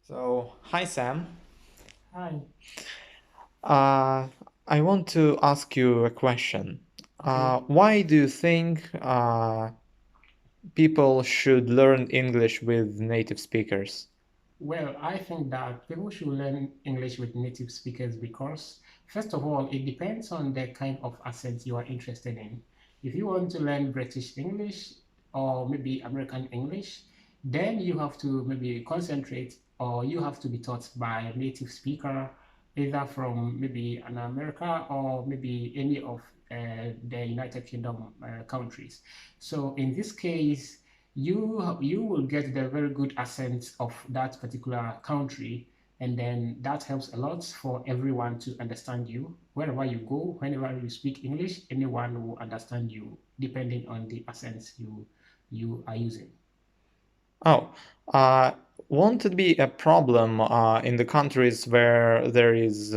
So, hi Sam. Hi. Uh, I want to ask you a question. Okay. Why do you think people should learn English with native speakers? Well, I think that people should learn English with native speakers because, first of all, it depends on the kind of accent you are interested in. If you want to learn British English or maybe American English, then you have to maybe concentrate or you have to be taught by a native speaker, either from maybe an America or maybe any of the United Kingdom countries. So in this case, you will get the very good accent of that particular country, and then that helps a lot for everyone to understand you wherever you go. Whenever you speak English, anyone will understand you depending on the accents you are using. Oh, uh, won't it be a problem in the countries where there is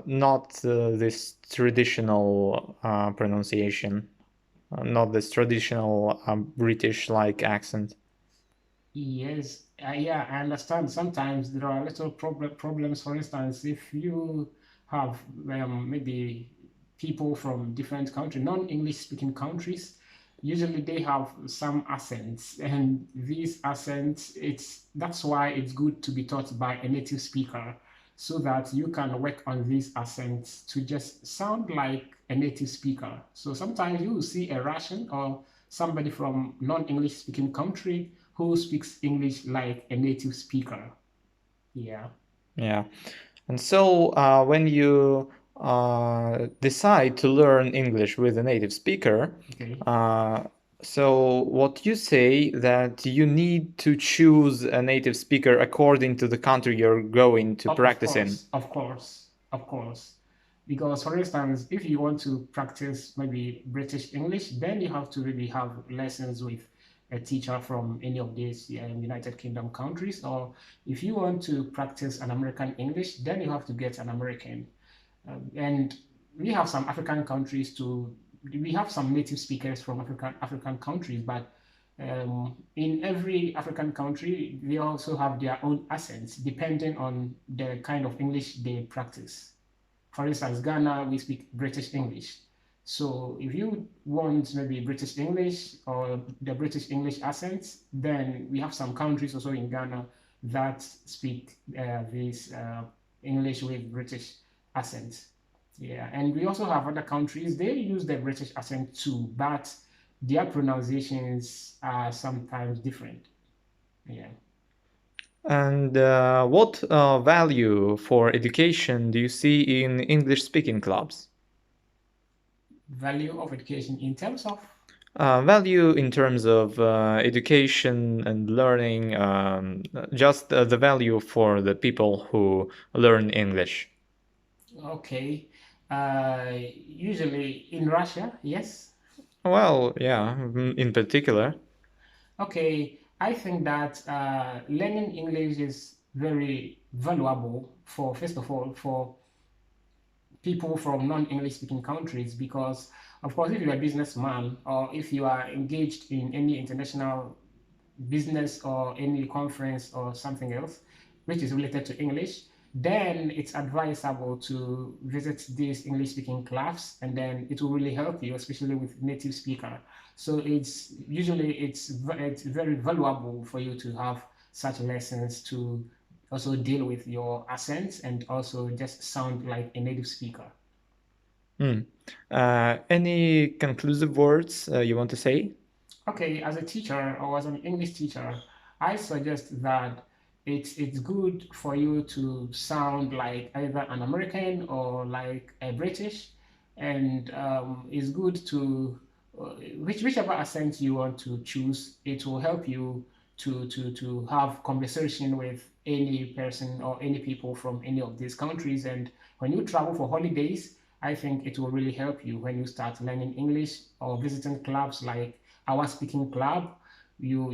not this traditional pronunciation, not this traditional British-like accent? Yes, yeah, I understand. Sometimes there are little problems. For instance, if you have maybe people from different countries, non-English speaking countries, usually they have some accents, and these accents, that's why it's good to be taught by a native speaker, so that you can work on these accents to just sound like a native speaker. So sometimes you will see a Russian or somebody from non-English speaking country who speaks English like a native speaker. Yeah. Yeah. And so when you decide to learn English with a native speaker, Okay. uh, so what you say that you need to choose a native speaker according to the country you're going to Of practice in. course, of course, of course. Because, for instance, if you want to practice maybe British English, then you have to really have lessons with a teacher from any of these United Kingdom countries. Or if you want to practice an American English, then you have to get an American. And we have some African countries too. We have some native speakers from African countries, but in every African country, they also have their own accents depending on the kind of English they practice. For instance, Ghana, we speak British English. So if you want maybe British English or the British English accent, then we have some countries also in Ghana that speak this English with British accent. Yeah, and we also have other countries, they use the British accent too, but their pronunciations are sometimes different. Yeah. And what value for education do you see in English speaking clubs? Value of education in terms of, Value in terms of education and learning, just the value for the people who learn English. okay, usually in Russia, yes. Well, yeah, in particular. Okay, I think that learning English is very valuable for, first of all, for people from non-English speaking countries because, of course, if you're a businessman or if you are engaged in any international business or any conference or something else which is related to English, then it's advisable to visit these English speaking clubs, and then it will really help you, especially with native speaker. So it's usually it's very valuable for you to have such lessons to also deal with your accents and also just sound like a native speaker. Hmm. Any conclusive words you want to say? Okay, as a teacher or as an English teacher, I suggest that it's good for you to sound like either an American or like a British, and it's good to whichever accent you want to choose. It will help you to have conversation with any person or any people from any of these countries. And when you travel for holidays, I think it will really help you when you start learning English or visiting clubs like our speaking club. You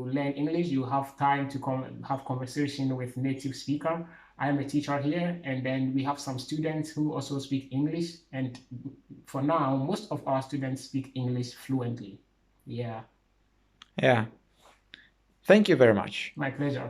learn English. You have time to have conversation with native speaker. I am a teacher here, and then we have some students who also speak English. And for now, most of our students speak English fluently. Yeah, Yeah. Thank you very much. my pleasure.